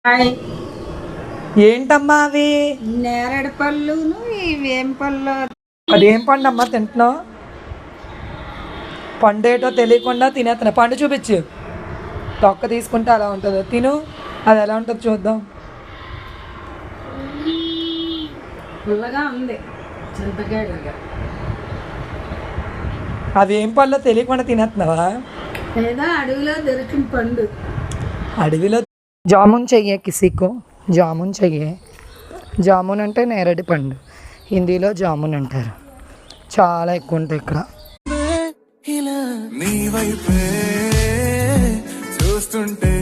Hi. ఏంటమ్మా అవి? నేరేడు పళ్ళును ఇవేం పళ్ళు? అదేం పండు అమ్మా తింటున్నావు? పండు ఏటో తెలియకుండా తినేస్తున్నా. పండు చూపించు. తొక్క తీసుకుంటే అలా ఉంటుంది. తిను, అది ఎలా ఉంటుంది చూద్దాం. పుల్లగా ఉంది, చింతకాయలుగా. అవి ఏం పళ్ళో తెలియకుండా తినేస్తున్నావా? ఏదో అడవిలో దొరికిన పండు. అడవిలో జామున్ చెయ్యే కిసికో, జామున్ చెయ్యే. జామున్ అంటే నేరేడు పండు, హిందీలో జామున్ అంటారు. చాలా ఎక్కువ ఉంటాయి ఇక్కడ. నీ వైపే చూస్తుంటే